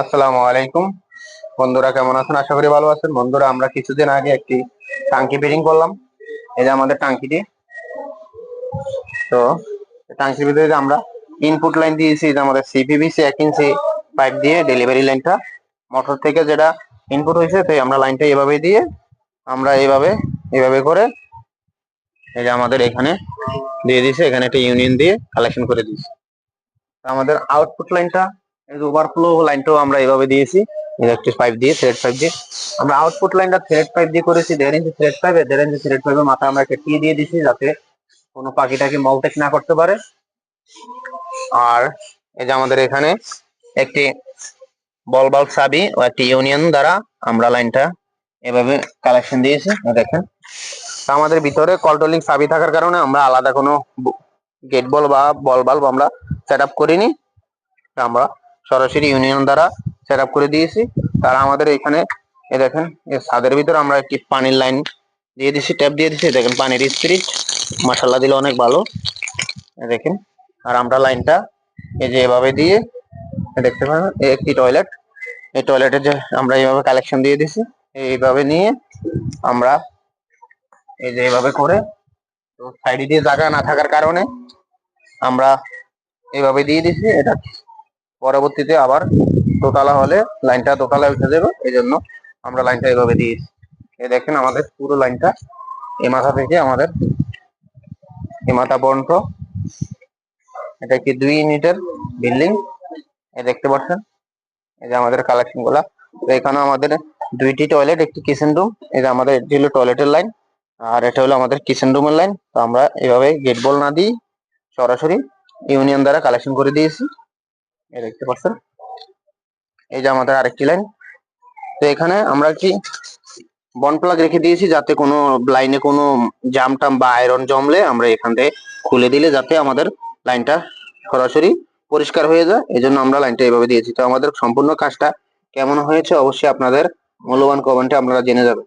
আসসালামু আলাইকুম বন্ধুরা, কেমন আছেন? আশা করি ভালো আছেন। বন্ধুরা, আমরা কিছুদিন আগে একটি টাঙ্কি ফিটিং করলাম। এই যে আমাদের টাঙ্কিটি। তো টাঙ্কির ভিতরে যে আমরা ইনপুট লাইন দিয়েছি, যে আমাদের সিপিভিসি 1 ইঞ্চি পাইপ দিয়ে ডেলিভারি লাইনটা মোটর থেকে যেটা ইনপুট হয়েছে, তাই আমরা লাইনটা এভাবে দিয়ে আমরা এভাবে করে এই যে আমাদের এখানে দিয়ে দিয়েছি, এখানে একটা ইউনিয়ন দিয়ে কালেকশন করে দিয়েছি। আমাদের আউটপুট লাইনটা, এই যে ওভারফ্লো লাইনটাও আমরা এভাবে দিয়েছি ইলেকট্রিক পাইপ দিয়ে, থ্রেড পাইপ দিয়ে। আমরা আউটপুট লাইনটা থ্রেড পাইপ দিয়ে করেছি 1.5 ইঞ্চি থ্রেড পাইপ, 1.5 ইঞ্চি থ্রেড পাইপের মাথা আমরা একটা টি দিয়ে দিয়েছি, যাতে কোনো পাখিটাকে মলটেক না করতে পারে। আর এই যে আমাদের এখানে একটি বল বাল্ব সাবি ও একটি ইউনিয়ন দ্বারা আমরা লাইনটা এভাবে কালেকশন দিয়েছি, দেখেন। আমাদের ভিতরে কন্ট্রোলিং সাবি থাকার কারণে আমরা আলাদা কোনো গেট বল বা বল বাল্ব আমরা সেট আপ করিনি, আমরা সরাসরি ইউনিয়ন দ্বারা সেট আপ করে দিয়েছি। তারা আমাদের এখানে এই দেখেন, এই ছাদের ভিতরে আমরা একটি পানির লাইন দিয়ে দিচ্ছি, ট্যাপ দিয়ে দিচ্ছি। দেখেন পানির স্পিরিট মাশাআল্লাহ দিলে অনেক ভালো, দেখেন। আর আমরা লাইনটা এই যে এভাবে দিয়ে দেখতে পাবেন, একটি টয়লেট, এই টয়লেটের যে আমরা এইভাবে কালেকশন দিয়ে দিছি, এইভাবে নিয়ে আমরা এই যে এইভাবে করে, তো সাইডে দিয়ে জায়গা না থাকার কারণে আমরা এইভাবে দিয়ে দিছি। এটা পরবর্তীতে আবার দোতলা হলে লাইনটা দোতলায় উঠে যাবে, এই জন্য আমরা লাইনটা এইভাবে দিয়েছি। এই দেখেন আমাদের পুরো লাইনটা এই মাথা থেকে আমাদের এই মাথা পর্যন্ত, এটা একটি 2 ইউনিটের বিল্ডিং, এই দেখতে পাচ্ছেন। এই যে আমাদের কালেকশন গুলা, তো এখানে আমাদের 2টি টয়লেট, একটি কিচেন রুম। এই যে আমাদের এটি হলো টয়লেটের লাইন, আর এটা হলো আমাদের কিচেন রুমের লাইন। তো আমরা এইভাবে গেট বল না দিই সরাসরি ইউনিয়ন দ্বারা কালেকশন করে দিয়েছি, এই দেখতে পাচ্ছেন। এই যে আমাদের আরেকটি লাইন। তো এখানে আমরা কি বন প্লাগ রেখে দিয়েছি, যাতে কোনো লাইনে কোনো জাম টাম বা আয়রন জমলে আমরা এখান থেকে খুলে দিলে যাতে আমাদের লাইনটা সরাসরি পরিষ্কার হয়ে যায়, এই জন্য আমরা লাইনটা এইভাবে দিয়েছি। তো আমাদের সম্পূর্ণ কাজটা কেমন হয়েছে অবশ্যই আপনাদের মূল্যবান কমেন্টে আপনারা জেনে যাবেন।